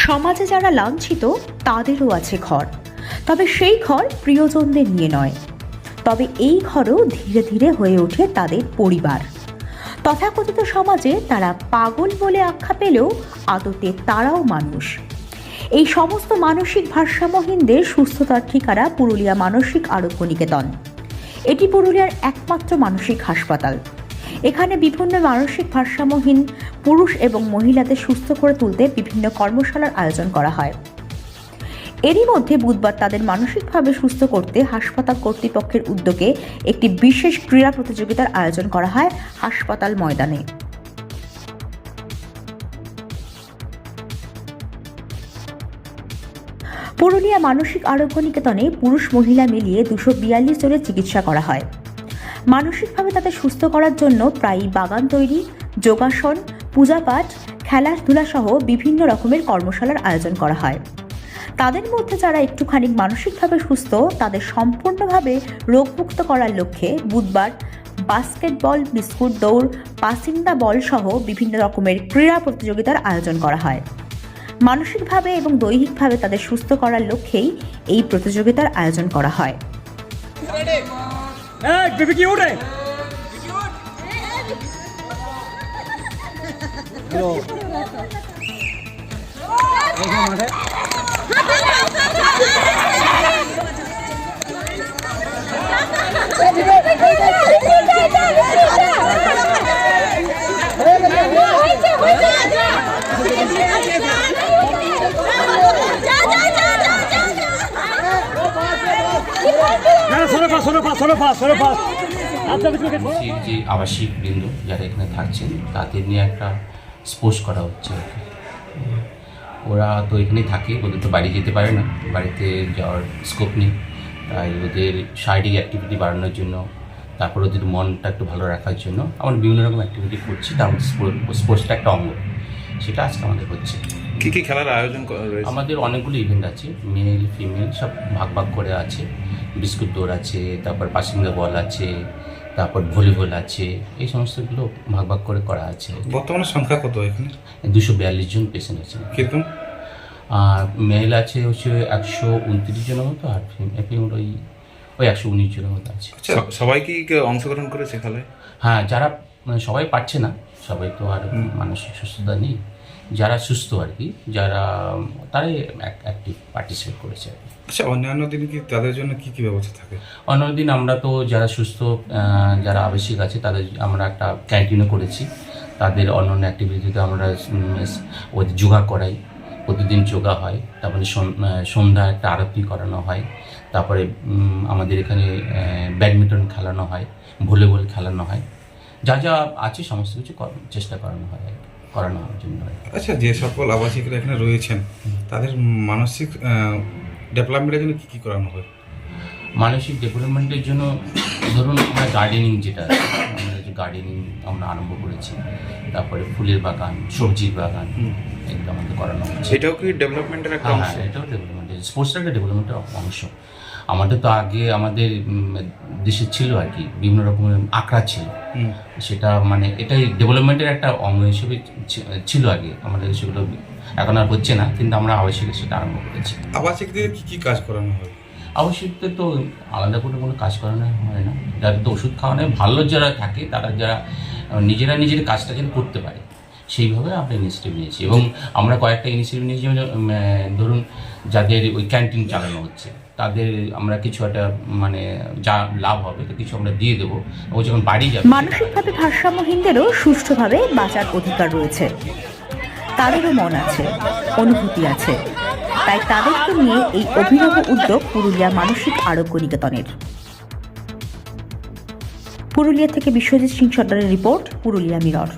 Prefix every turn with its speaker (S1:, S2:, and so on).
S1: সমাজে যারা লাঞ্ছিত তাদেরও আছে ঘর, তবে সেই ঘর প্রিয়জনদের নিয়ে নয়। তবে এই ঘরও ধীরে ধীরে হয়ে ওঠে তাদের পরিবার। তথাকথিত সমাজে তারা পাগল বলে আখ্যা পেলেও আদতে তারাও মানুষ। এই সমস্ত মানসিক ভারসাম্যহীনদের সুস্থতার ঠিকানা পুরুলিয়া মানসিক আরোগ্য নিকেতন। এটি পুরুলিয়ার একমাত্র মানসিক হাসপাতাল। এখানে বিভিন্ন মানসিক ভারসাম্যহীন পুরুষ এবং মহিলাদের সুস্থ করে তুলতে বিভিন্ন কর্মশালার আয়োজন করা হয়। এরই মধ্যে বুধবার তাদের মানসিকভাবে সুস্থ করতে হাসপাতাল কর্তৃপক্ষের উদ্যোগে একটি বিশেষ ক্রীড়া প্রতিযোগিতার আয়োজন করা হয় হাসপাতাল ময়দানে। পুরুলিয়া মানসিক আরোগ্য নিকেতনে পুরুষ মহিলা মিলিয়ে 242 জনের চিকিৎসা করা হয়। মানসিকভাবে তাদের সুস্থ করার জন্য প্রায়ই বাগান তৈরি, যোগাসন, পূজাপাঠ, খেলাধুলা সহ বিভিন্ন রকমের কর্মশালার আয়োজন করা হয়। তাদের মধ্যে যারা একটুখানি মানসিকভাবে সুস্থ তাদের সম্পূর্ণভাবে রোগমুক্ত করার লক্ষ্যে বুধবার বাস্কেটবল, বিস্কুট দৌড়, পাসিন্দা বল সহ বিভিন্ন রকমের ক্রীড়া প্রতিযোগিতার আয়োজন করা হয়। মানসিকভাবে এবং দৈহিকভাবে তাদের সুস্থ করার লক্ষ্যেই এই প্রতিযোগিতার আয়োজন করা হয়।
S2: যে আবাসিক বৃন্দ যারা এখানে থাকছেন তাদের নিয়ে একটা স্পোর্টস করা হচ্ছে। ওরা তো এখানেই থাকে, ওদের তো বাড়ি যেতে পারে না, বাড়িতে যাওয়ার স্কোপ নেই। তাই ওদের শারীরিক অ্যাক্টিভিটি বাড়ানোর জন্য, তারপর ওদের মনটা একটু ভালো রাখার জন্য আমরা বিভিন্ন রকম অ্যাক্টিভিটি করছি। তার মধ্যে স্পোর্টসটা একটা অঙ্গ, সেটা আজকে আমাদের হচ্ছে।
S3: কী কী খেলার আয়োজন রয়েছে?
S2: আমাদের অনেকগুলো ইভেন্ট আছে, মেল ফিমেল সব ভাগ ভাগ করে আছে। বিস্কুট দৌড় আছে, তারপর পাসিন্দা বল আছে, তারপর ভলিবল আছে, এই সমস্তগুলো ভাগ ভাগ করে করা আছে।
S3: বর্তমানে সংখ্যা কত এখানে?
S2: 242 জন পেশেন্ট আছে।
S3: কীরকম?
S2: আর মেল আছে হচ্ছে 129 জনের মতো, আর ফিমেল ওই 119 জনের মতো আছে।
S3: আচ্ছা, সবাই কি অংশগ্রহণ করেছে খেলায়?
S2: হ্যাঁ, যারা মানে সবাই পারছে না, সবাই তো আর মানসিক সুস্থতা নেই, যারা সুস্থ আর কি, যারা তারাই অ্যাক্টিভ পার্টিসিপেট করেছে।
S3: আচ্ছা, অন্যান্য দিনে কি তাদের জন্য কি কি ব্যবস্থা থাকে?
S2: অন্য দিন আমরা তো যারা সুস্থ, যারা আবাসিক আছে তাদের আমরা একটা ক্যান্টিনও করেছি। তাদের অন্যান্য অ্যাক্টিভিটিতে আমরা ওদের যোগা করাই, প্রতিদিন যোগা হয়। তারপরে সন্ধ্যা একটা আরতি করানো হয়। তারপরে আমাদের এখানে ব্যাডমিন্টন খেলানো হয়, ভলিবল খেলানো হয়। যা যা আছে সমস্ত কিছু চেষ্টা করানোর জন্য।
S3: আচ্ছা, যে সকল আবাসিকরা এখানে রয়েছেন তাদের মানসিক ডেভেলপমেন্টের জন্য কী কী করানো হয়?
S2: মানসিক ডেভেলপমেন্টের জন্য ধরুন আমরা গার্ডেনিং, গার্ডেনিং আমরা আরম্ভ করেছি। তারপরে ফুলের বাগান, সবজির বাগান, এগুলো আমাদের করানো হচ্ছে।
S3: এটাও কি ডেভেলপমেন্টের একটা অংশ?
S2: হ্যাঁ, এটাও ডেভেলপমেন্টের, স্পোর্টসটা একটা ডেভেলপমেন্টের অংশ। আমাদের তো আগে আমাদের দেশে ছিল আর কি বিভিন্ন রকমের আঁকড়া ছিল, সেটা মানে এটাই ডেভেলপমেন্টের একটা অঙ্গ হিসেবে ছিল আগে আমাদের, সেগুলো এখন আর হচ্ছে না, কিন্তু আমরা আবাসিক সেটা আরম্ভ করেছি।
S3: আবাসিকদের কী কী কাজ করানো হয়?
S2: আবাসিকদের তো আলাদা করে কোনো কাজ করানো হয় না, যাদের তো ওষুধ খাওয়ানো ভালো যারা থাকে, তারা যারা নিজেরা নিজের কাজটা যেন করতে পারে সেইভাবে আমরা ইনিশিয়েটিভ নিয়েছি। এবং আমরা কয়েকটা ইনিশিয়েটিভ নিয়েছি, ধরুন যাদের ওই ক্যান্টিন চালানো হচ্ছে তাদের আমরা কিছু একটা মানে যা লাভ হবে তো কিছু আমরা দিয়ে দেবো, ও যখন বাড়ি যাবে।
S1: মানসিকভাবে ভারসাম্যহীনদেরও সুষ্ঠুভাবে বাঁচার অধিকার রয়েছে, তাদেরও মন আছে, অনুভূতি আছে। তাই তাদেরকে নিয়ে এই অভিনব উদ্যোগ পুরুলিয়া মানসিক আরোগ্য নিকেতনের। পুরুলিয়া থেকে বিশ্বজিৎ সিং সর্দারের রিপোর্ট, পুরুলিয়া মিরর।